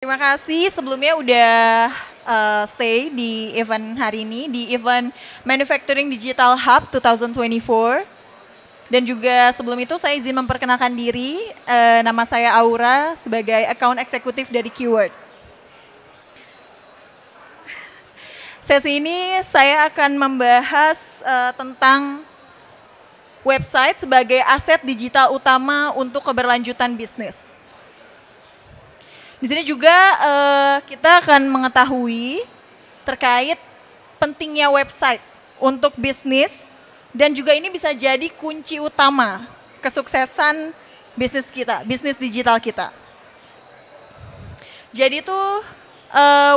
Terima kasih sebelumnya udah stay di event hari ini, di event Manufacturing Digital Hub 2024. Dan juga sebelum itu saya izin memperkenalkan diri, nama saya Aura sebagai Account Executive dari Keywords. Sesi ini saya akan membahas tentang website sebagai aset digital utama untuk keberlanjutan bisnis. Di sini juga kita akan mengetahui terkait pentingnya website untuk bisnis dan juga ini bisa jadi kunci utama kesuksesan bisnis kita, bisnis digital kita. Jadi itu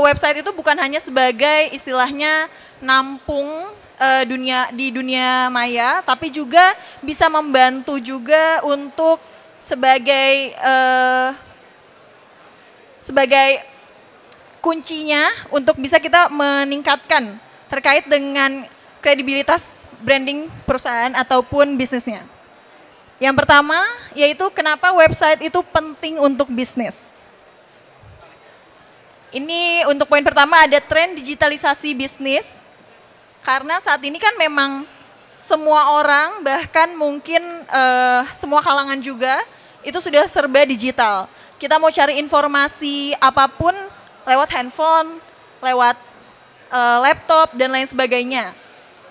website itu bukan hanya sebagai istilahnya nampung di dunia maya, tapi juga bisa membantu juga untuk sebagai kuncinya untuk bisa kita meningkatkan terkait dengan kredibilitas branding perusahaan ataupun bisnisnya. Yang pertama yaitu kenapa website itu penting untuk bisnis. Ini untuk poin pertama ada tren digitalisasi bisnis, karena saat ini kan memang semua orang bahkan mungkin semua kalangan juga itu sudah serba digital. Kita mau cari informasi apapun lewat handphone, lewat laptop, dan lain sebagainya.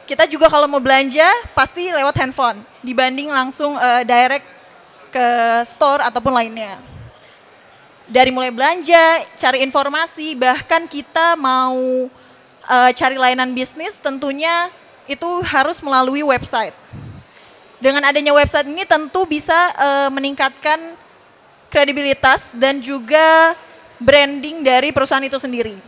Kita juga kalau mau belanja pasti lewat handphone, dibanding langsung direct ke store ataupun lainnya. Dari mulai belanja, cari informasi, bahkan kita mau cari layanan bisnis tentunya itu harus melalui website. Dengan adanya website ini tentu bisa meningkatkan kredibilitas dan juga branding dari perusahaan itu sendiri.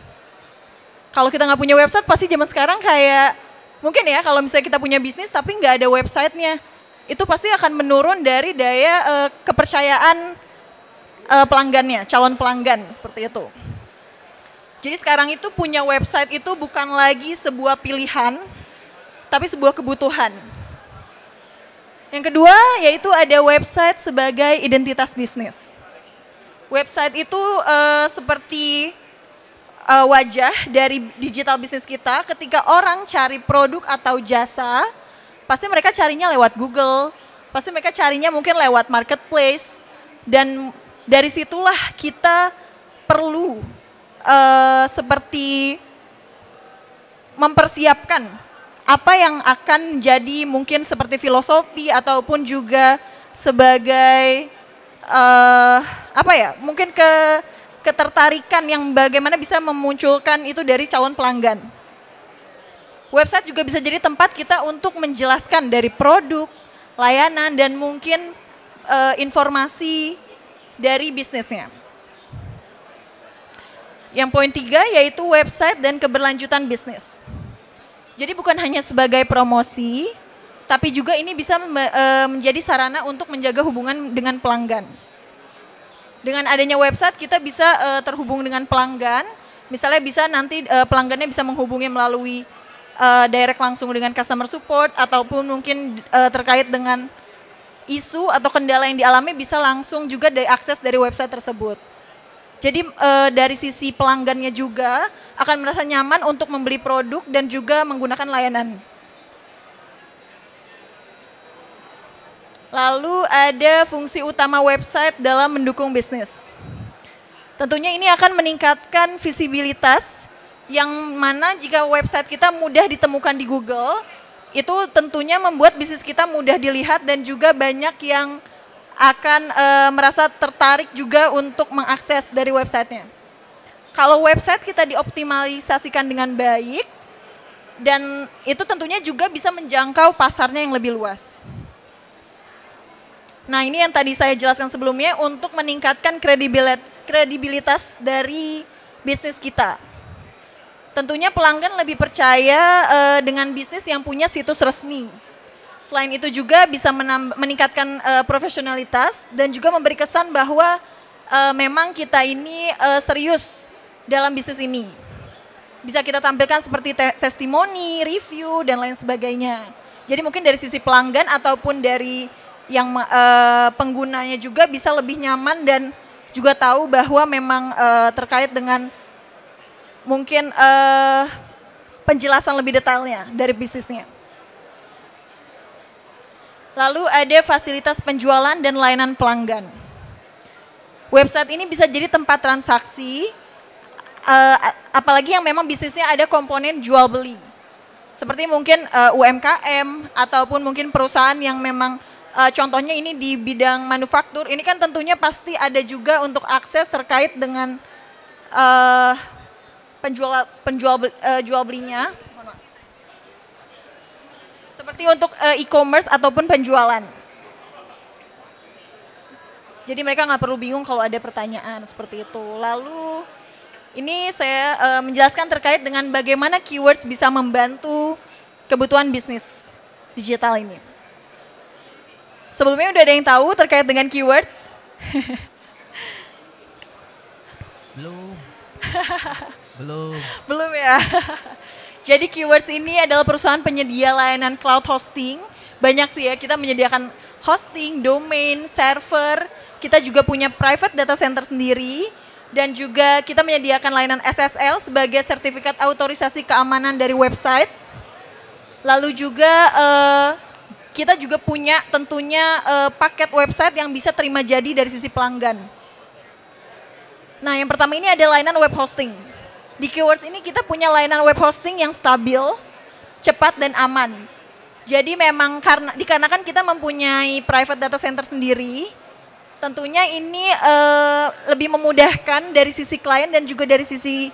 Kalau kita nggak punya website, pasti zaman sekarang kayak mungkin ya kalau misalnya kita punya bisnis tapi nggak ada websitenya, itu pasti akan menurun dari daya kepercayaan pelanggannya, calon pelanggan seperti itu. Jadi sekarang itu punya website itu bukan lagi sebuah pilihan, tapi sebuah kebutuhan. Yang kedua yaitu ada website sebagai identitas bisnis. Website itu seperti wajah dari digital bisnis kita. Ketika orang cari produk atau jasa, pasti mereka carinya lewat Google, pasti mereka carinya mungkin lewat marketplace, dan dari situlah kita perlu seperti mempersiapkan apa yang akan jadi mungkin seperti filosofi ataupun juga sebagai mungkin ketertarikan yang bagaimana bisa memunculkan itu dari calon pelanggan. Website juga bisa jadi tempat kita untuk menjelaskan dari produk, layanan, dan mungkin informasi dari bisnisnya. Yang poin 3 yaitu website dan keberlanjutan bisnis. Jadi bukan hanya sebagai promosi, tapi juga ini bisa menjadi sarana untuk menjaga hubungan dengan pelanggan. Dengan adanya website kita bisa terhubung dengan pelanggan, misalnya bisa nanti pelanggannya bisa menghubungi melalui direct langsung dengan customer support, ataupun mungkin terkait dengan isu atau kendala yang dialami bisa langsung juga diakses dari website tersebut. Jadi dari sisi pelanggannya juga akan merasa nyaman untuk membeli produk dan juga menggunakan layanan. Lalu ada fungsi utama website dalam mendukung bisnis. Tentunya ini akan meningkatkan visibilitas yang mana jika website kita mudah ditemukan di Google, itu tentunya membuat bisnis kita mudah dilihat dan juga banyak yang akan merasa tertarik juga untuk mengakses dari websitenya. Kalau website kita dioptimalisasikan dengan baik, dan itu tentunya juga bisa menjangkau pasarnya yang lebih luas. Nah ini yang tadi saya jelaskan sebelumnya untuk meningkatkan kredibilitas dari bisnis kita. Tentunya pelanggan lebih percaya dengan bisnis yang punya situs resmi. Selain itu juga bisa meningkatkan profesionalitas dan juga memberi kesan bahwa memang kita ini serius dalam bisnis ini. Bisa kita tampilkan seperti testimoni, review, dan lain sebagainya. Jadi mungkin dari sisi pelanggan ataupun dari yang penggunanya juga bisa lebih nyaman dan juga tahu bahwa memang terkait dengan mungkin penjelasan lebih detailnya dari bisnisnya. Lalu ada fasilitas penjualan dan layanan pelanggan. Website ini bisa jadi tempat transaksi, apalagi yang memang bisnisnya ada komponen jual beli. Seperti mungkin UMKM ataupun mungkin perusahaan yang memang contohnya ini di bidang manufaktur, ini kan tentunya pasti ada juga untuk akses terkait dengan jual belinya. Seperti untuk e-commerce ataupun penjualan. Jadi mereka nggak perlu bingung kalau ada pertanyaan seperti itu. Lalu ini saya menjelaskan terkait dengan bagaimana keywords bisa membantu kebutuhan bisnis digital ini. Sebelumnya udah ada yang tahu terkait dengan keywords? Belum ya. Jadi keywords ini adalah perusahaan penyedia layanan cloud hosting. Banyak sih ya, kita menyediakan hosting, domain, server. Kita juga punya private data center sendiri. Dan juga kita menyediakan layanan SSL sebagai sertifikat autorisasi keamanan dari website. Lalu juga kita juga punya tentunya paket website yang bisa terima jadi dari sisi pelanggan. Nah, yang pertama ini ada layanan web hosting. Di keywords ini kita punya layanan web hosting yang stabil, cepat dan aman. Jadi memang dikarenakan kita mempunyai private data center sendiri, tentunya ini lebih memudahkan dari sisi klien dan juga dari sisi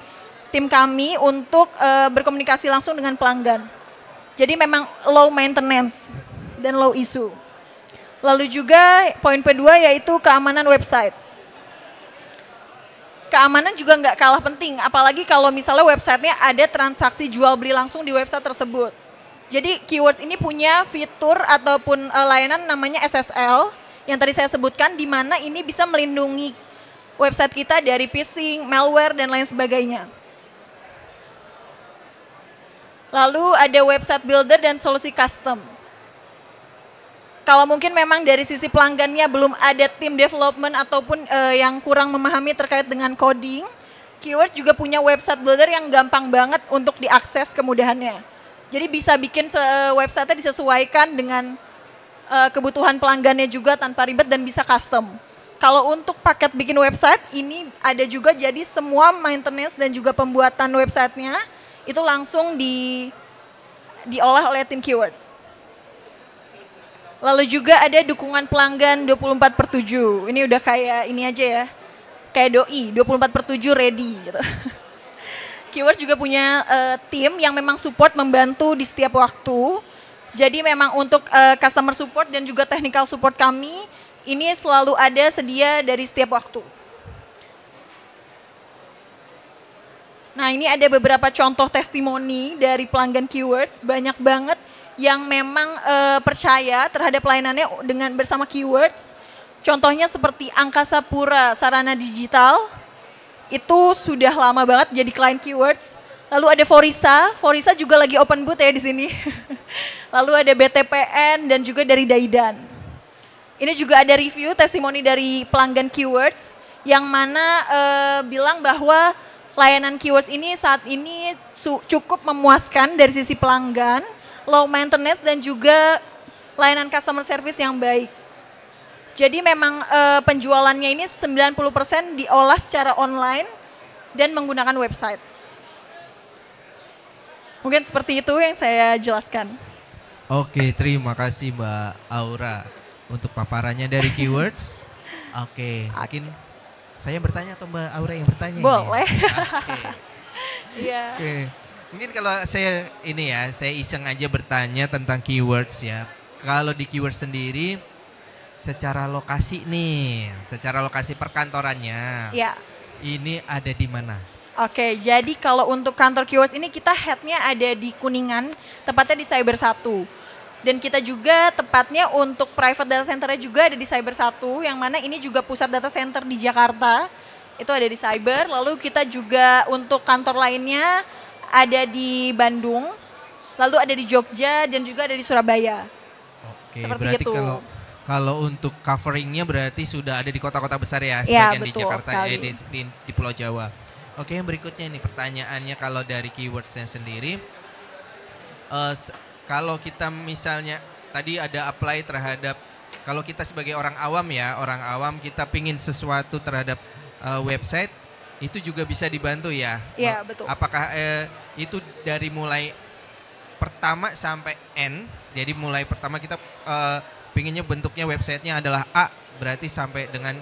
tim kami untuk berkomunikasi langsung dengan pelanggan. Jadi memang low maintenance dan low issue. Lalu juga poin kedua yaitu keamanan website. Keamanan juga nggak kalah penting, apalagi kalau misalnya websitenya ada transaksi jual beli langsung di website tersebut. Jadi keywords ini punya fitur ataupun layanan namanya SSL yang tadi saya sebutkan, di mana ini bisa melindungi website kita dari phishing, malware, dan lain sebagainya. Lalu ada website builder dan solusi custom. Kalau mungkin memang dari sisi pelanggannya belum ada tim development ataupun yang kurang memahami terkait dengan coding, Keywords juga punya website builder yang gampang banget untuk diakses kemudahannya. Jadi bisa bikin website-nya disesuaikan dengan kebutuhan pelanggannya juga tanpa ribet dan bisa custom. Kalau untuk paket bikin website, ini ada juga jadi semua maintenance dan juga pembuatan websitenya itu langsung diolah oleh tim Keywords. Lalu juga ada dukungan pelanggan 24/7. Ini udah kayak ini aja ya, kayak doi, 24/7 ready gitu. Keywords juga punya tim yang memang support membantu di setiap waktu. Jadi memang untuk customer support dan juga technical support kami, ini selalu ada sedia dari setiap waktu. Nah, ini ada beberapa contoh testimoni dari pelanggan Keywords, banyak banget yang memang percaya terhadap layanannya dengan bersama Keywords. Contohnya seperti Angkasa Pura Sarana Digital, itu sudah lama banget jadi klien Keywords. Lalu ada Forisa juga lagi open booth ya di sini. Lalu ada BTPN dan juga dari Daidan. Ini juga ada review testimoni dari pelanggan Keywords yang mana bilang bahwa layanan Keywords ini saat ini cukup memuaskan dari sisi pelanggan, low maintenance dan juga layanan customer service yang baik. Jadi memang penjualannya ini 90% diolah secara online dan menggunakan website. Mungkin seperti itu yang saya jelaskan. Oke, terima kasih Mbak Aura untuk paparannya dari Keywords. Oke, mungkin saya bertanya atau Mbak Aura yang bertanya? Boleh. Oke. Iya. Oke. Mungkin kalau saya saya iseng aja bertanya tentang Keywords ya. Kalau di Keywords sendiri, secara lokasi perkantorannya, ya. Ini ada di mana? Oke, jadi kalau untuk kantor Keywords ini kita headnya ada di Kuningan, tepatnya di Cyber 1. Dan kita juga tepatnya untuk private data center-nya juga ada di Cyber 1, yang mana ini juga pusat data center di Jakarta, itu ada di Cyber. Lalu kita juga untuk kantor lainnya ada di Bandung, lalu ada di Jogja dan juga ada di Surabaya. Oke, seperti berarti itu. Kalau untuk coveringnya berarti sudah ada di kota-kota besar ya, Ya, sebagian di betul Jakarta, sekali. di Pulau Jawa. Oke, yang berikutnya nih pertanyaannya kalau dari keywordsnya sendiri, kalau kita misalnya tadi ada apply terhadap, kalau kita sebagai orang awam ya, orang awam kita pingin sesuatu terhadap website, itu juga bisa dibantu ya? Iya, betul. Apakah itu dari mulai pertama sampai end, jadi mulai pertama kita pinginnya bentuknya websitenya adalah A, berarti sampai dengan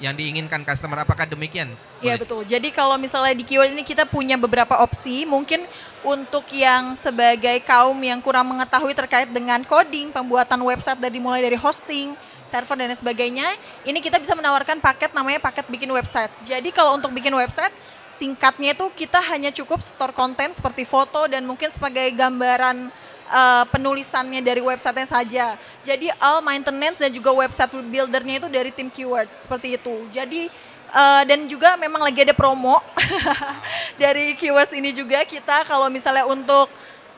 yang diinginkan customer, apakah demikian? Iya Boleh? betul. Jadi kalau misalnya di keyword ini kita punya beberapa opsi, mungkin untuk yang sebagai kaum yang kurang mengetahui terkait dengan coding, pembuatan website mulai dari hosting, server dan lain sebagainya, ini kita bisa menawarkan paket namanya paket bikin website. Jadi kalau untuk bikin website, singkatnya itu kita hanya cukup store konten seperti foto dan mungkin sebagai gambaran penulisannya dari websitenya saja. Jadi all maintenance dan juga website buildernya itu dari tim keyword, seperti itu. Jadi dan juga memang lagi ada promo dari keywords ini juga, kita kalau misalnya untuk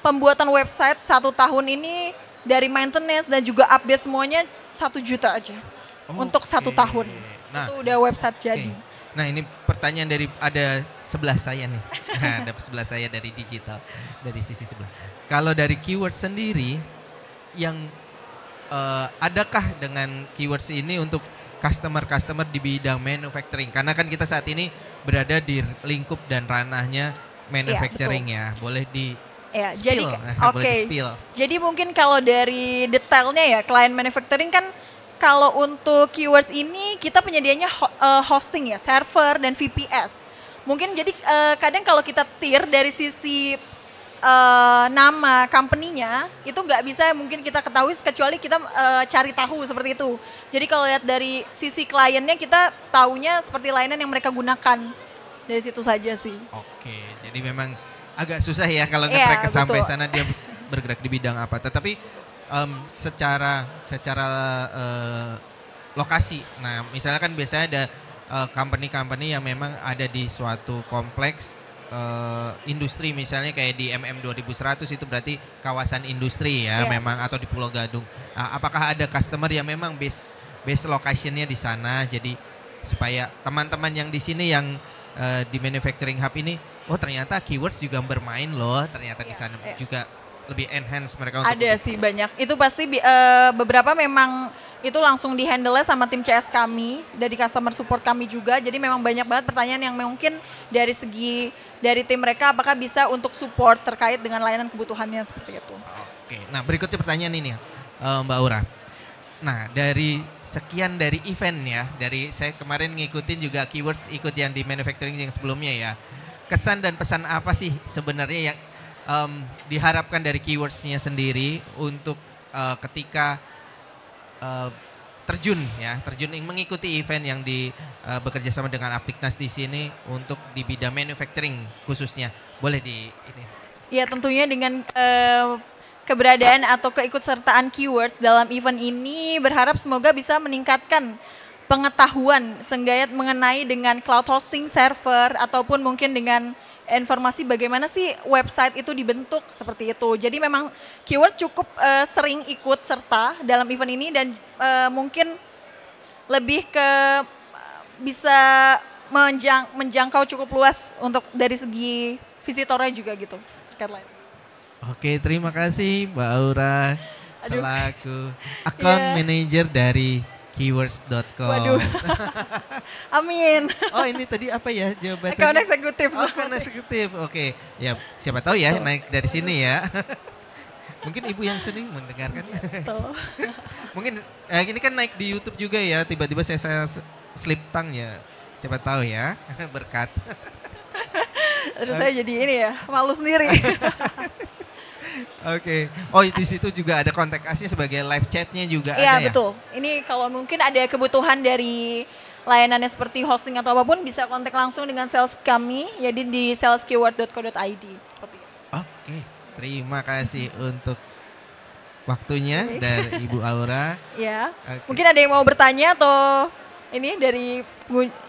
pembuatan website 1 tahun ini dari maintenance dan juga update semuanya 1 juta aja untuk 1 tahun. Nah, itu udah website jadi. Nah ini pertanyaan dari ada sebelah saya nih, ada sebelah saya dari digital, dari sisi sebelah. Kalau dari keyword sendiri, yang adakah dengan keywords ini untuk customer di bidang manufacturing? Karena kan kita saat ini berada di lingkup dan ranahnya manufacturing ya, boleh di Ya, spill. Oke. Jadi mungkin kalau dari detailnya ya, client manufacturing kan kalau untuk keywords ini kita penyedianya hosting ya, server dan VPS. Mungkin jadi kadang kalau kita tier dari sisi nama company-nya itu nggak bisa mungkin kita ketahui kecuali kita cari tahu seperti itu. Jadi kalau lihat dari sisi kliennya kita taunya seperti layanan yang mereka gunakan. Dari situ saja sih. Oke, jadi memang agak susah ya kalau nge-track sampai sana dia bergerak di bidang apa. Tetapi secara lokasi. Nah, misalnya kan biasanya ada company-company yang memang ada di suatu kompleks industri, misalnya kayak di MM 2100 itu berarti kawasan industri ya, memang, atau di Pulau Gadung. Apakah ada customer yang memang base location-nya di sana, jadi supaya teman-teman yang di sini yang di manufacturing hub ini, oh ternyata keywords juga bermain loh, ternyata di sana juga lebih enhance mereka untuk ada sih banyak. Itu pasti beberapa memang itu langsung di-handle sama tim CS kami, dari customer support kami juga. Jadi memang banyak banget pertanyaan yang mungkin dari segi dari tim mereka apakah bisa untuk support terkait dengan layanan kebutuhannya seperti itu. Oke, nah berikutnya pertanyaan ini ya, Mbak Aura. Nah dari sekian dari event ya, dari saya kemarin ngikutin juga keywords ikut yang di manufacturing yang sebelumnya ya. Kesan dan pesan apa sih sebenarnya yang diharapkan dari keywordsnya sendiri untuk ketika terjun mengikuti event yang bekerja sama dengan Aptiknas di sini untuk di bidang manufacturing khususnya, boleh di ini? Ya tentunya dengan keberadaan atau keikutsertaan keywords dalam event ini berharap semoga bisa meningkatkan pengetahuan senggayat mengenai dengan cloud hosting server ataupun mungkin dengan informasi bagaimana sih website itu dibentuk seperti itu. Jadi memang keyword cukup sering ikut serta dalam event ini dan mungkin lebih ke bisa menjangkau cukup luas untuk dari segi visitornya juga gitu. Oke, terima kasih Mbak Aura selaku account manager dari keywords.com. Waduh. Amin. Oh ini tadi apa ya jawabannya? Account eksekutif. Oh, account eksekutif. Oke. Ya siapa tahu ya naik dari sini ya. Mungkin ibu yang sering mendengarkan. Mungkin ini kan naik di YouTube juga ya. Tiba-tiba saya slip tongue ya. Siapa tahu ya berkat. Terus saya jadi ini ya malu sendiri. Oke. Oh di situ juga ada kontak asnya sebagai live chatnya juga ada ya? Iya betul. Ini kalau mungkin ada kebutuhan dari layanannya seperti hosting atau apapun bisa kontak langsung dengan sales kami. Jadi di saleskeyword.co.id seperti itu. Oke. Terima kasih untuk waktunya dari Ibu Aura. Ya. Okay. Mungkin ada yang mau bertanya atau ini dari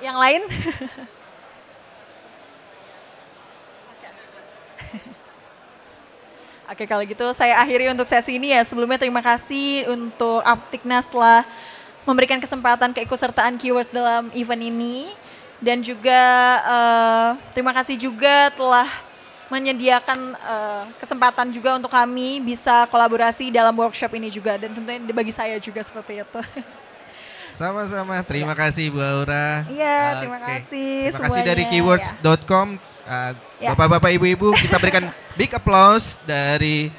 yang lain? Oke, kalau gitu saya akhiri untuk sesi ini ya. Sebelumnya terima kasih untuk Aptiknas telah memberikan kesempatan keikutsertaan Keywords dalam event ini. Dan juga terima kasih juga telah menyediakan kesempatan juga untuk kami bisa kolaborasi dalam workshop ini juga. Dan tentunya bagi saya juga seperti itu. Sama-sama, terima kasih Bu Aura. Iya, terima kasih Terima kasih semuanya. dari keywords.com. Bapak-bapak, ibu-ibu, kita berikan big applause dari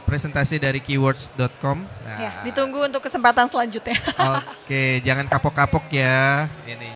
presentasi dari keywords.com. Ya, ditunggu untuk kesempatan selanjutnya. Oke, jangan kapok-kapok ya. Ini.